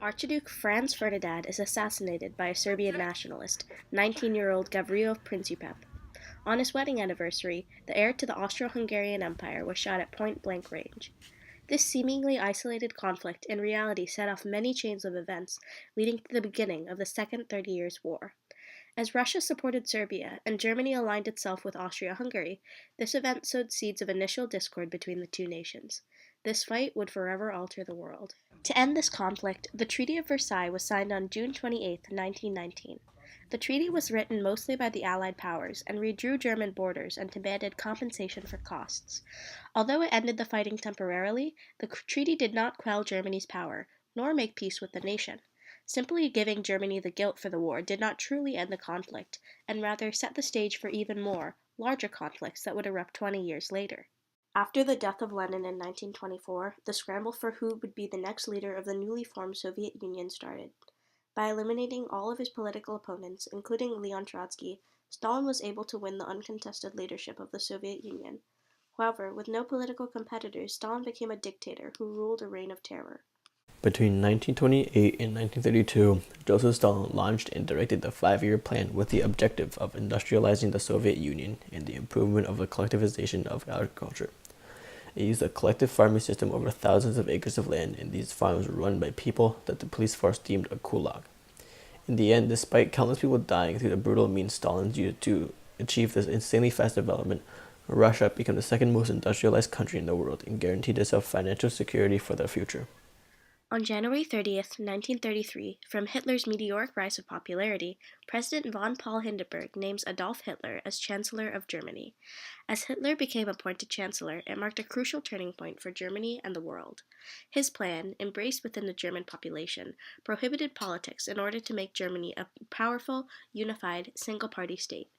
Archduke Franz Ferdinand is assassinated by a Serbian nationalist, 19-year-old Gavrilo Princip. On his wedding anniversary, the heir to the Austro-Hungarian Empire was shot at point-blank range. This seemingly isolated conflict in reality set off many chains of events, leading to the beginning of the Second 30 Years' War. As Russia supported Serbia and Germany aligned itself with Austria-Hungary, this event sowed seeds of initial discord between the two nations. This fight would forever alter the world. To end this conflict, the Treaty of Versailles was signed on June 28, 1919. The treaty was written mostly by the Allied powers and redrew German borders and demanded compensation for costs. Although it ended the fighting temporarily, the treaty did not quell Germany's power, nor make peace with the nation. Simply giving Germany the guilt for the war did not truly end the conflict, and rather set the stage for even more, larger conflicts that would erupt 20 years later. After the death of Lenin in 1924, the scramble for who would be the next leader of the newly formed Soviet Union started. By eliminating all of his political opponents, including Leon Trotsky, Stalin was able to win the uncontested leadership of the Soviet Union. However, with no political competitors, Stalin became a dictator who ruled a reign of terror. Between 1928 and 1932, Joseph Stalin launched and directed the five-year plan with the objective of industrializing the Soviet Union and the improvement of the collectivization of agriculture. It used a collective farming system over thousands of acres of land, and these farms were run by people that the police force deemed a kulak. In the end, despite countless people dying through the brutal means Stalin used to achieve this insanely fast development, Russia became the second most industrialized country in the world and guaranteed itself financial security for the future. On January 30, 1933, from Hitler's meteoric rise of popularity, President von Paul Hindenburg names Adolf Hitler as Chancellor of Germany. As Hitler became appointed Chancellor, it marked a crucial turning point for Germany and the world. His plan, embraced within the German population, prohibited politics in order to make Germany a powerful, unified, single-party state.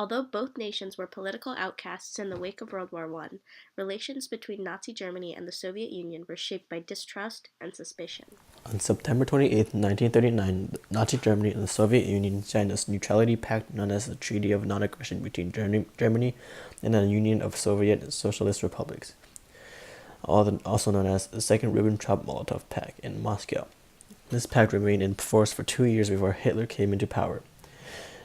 Although both nations were political outcasts in the wake of World War I, relations between Nazi Germany and the Soviet Union were shaped by distrust and suspicion. On September 28, 1939, Nazi Germany and the Soviet Union signed a neutrality pact known as the Treaty of Non-Aggression between Germany and a Union of Soviet Socialist Republics, also known as the Second Ribbentrop-Molotov Pact in Moscow. This pact remained in force for 2 years before Hitler came into power.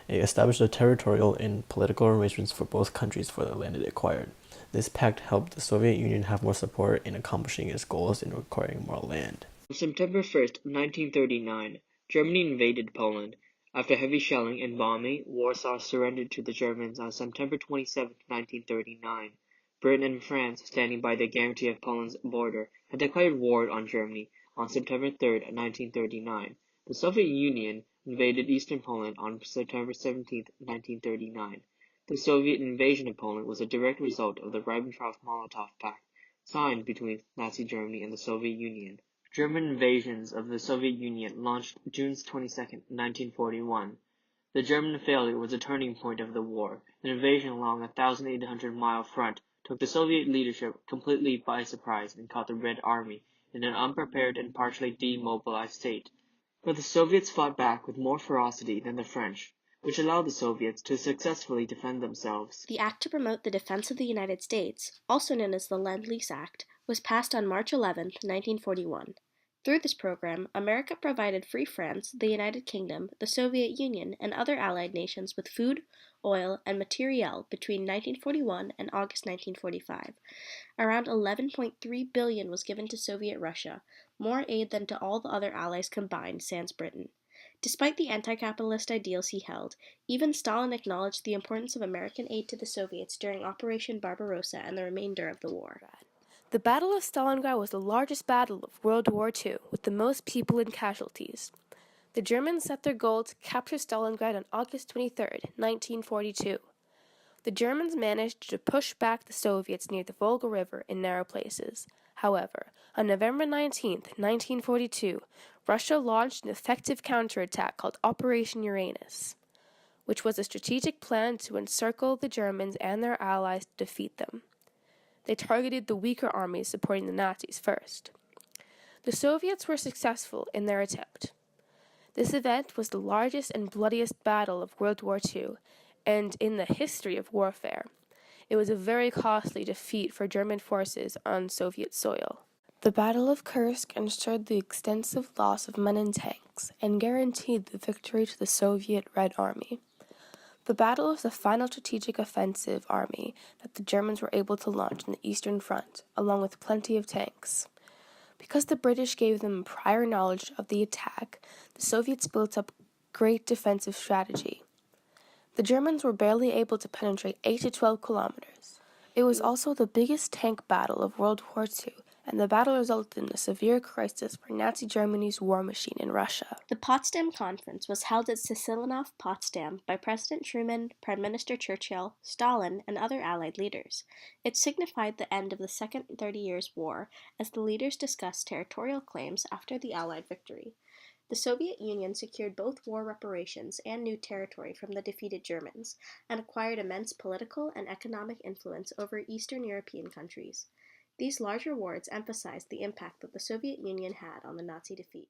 It established the territorial and political arrangements for both countries for the land it acquired. This pact helped the Soviet Union have more support in accomplishing its goals in acquiring more land. On September 1st, 1939, Germany invaded Poland. After heavy shelling and bombing, Warsaw surrendered to the Germans on September 27, 1939. Britain and France, standing by the guarantee of Poland's border, had declared war on Germany on September 3, 1939. The Soviet Union invaded eastern Poland on September 17, 1939. The Soviet invasion of Poland was a direct result of the Ribbentrop-Molotov Pact signed between Nazi Germany and the Soviet Union. German invasions of the Soviet Union launched June 22, 1941. The German failure was a turning point of the war. An invasion along a 1,800-mile front took the Soviet leadership completely by surprise and caught the Red Army in an unprepared and partially demobilized state. But the Soviets fought back with more ferocity than the French, which allowed the Soviets to successfully defend themselves. The Act to Promote the Defense of the United States, also known as the Lend-Lease Act, was passed on March 11, 1941. Through this program, America provided Free France, the United Kingdom, the Soviet Union, and other allied nations with food, oil, and materiel between 1941 and August 1945. Around $11.3 billion was given to Soviet Russia, more aid than to all the other allies combined, sans Britain. Despite the anti-capitalist ideals he held, even Stalin acknowledged the importance of American aid to the Soviets during Operation Barbarossa and the remainder of the war. The Battle of Stalingrad was the largest battle of World War II, with the most people and casualties. The Germans set their goal to capture Stalingrad on August 23, 1942. The Germans managed to push back the Soviets near the Volga River in narrow places. However, on November 19, 1942, Russia launched an effective counterattack called Operation Uranus, which was a strategic plan to encircle the Germans and their allies to defeat them. They targeted the weaker armies supporting the Nazis first. The Soviets were successful in their attempt. This event was the largest and bloodiest battle of World War II, and in the history of warfare. It was a very costly defeat for German forces on Soviet soil. The Battle of Kursk ensured the extensive loss of men and tanks and guaranteed the victory to the Soviet Red Army. The battle was the final strategic offensive army that the Germans were able to launch on the Eastern Front, along with plenty of tanks. Because the British gave them prior knowledge of the attack, the Soviets built up great defensive strategy. The Germans were barely able to penetrate 8 to 12 kilometers. It was also the biggest tank battle of World War II, and the battle resulted in a severe crisis for Nazi Germany's war machine in Russia. The Potsdam Conference was held at Sasilinov, Potsdam, by President Truman, Prime Minister Churchill, Stalin, and other Allied leaders. It signified the end of the Second 30 Years' War, as the leaders discussed territorial claims after the Allied victory. The Soviet Union secured both war reparations and new territory from the defeated Germans, and acquired immense political and economic influence over Eastern European countries. These large rewards emphasized the impact that the Soviet Union had on the Nazi defeat.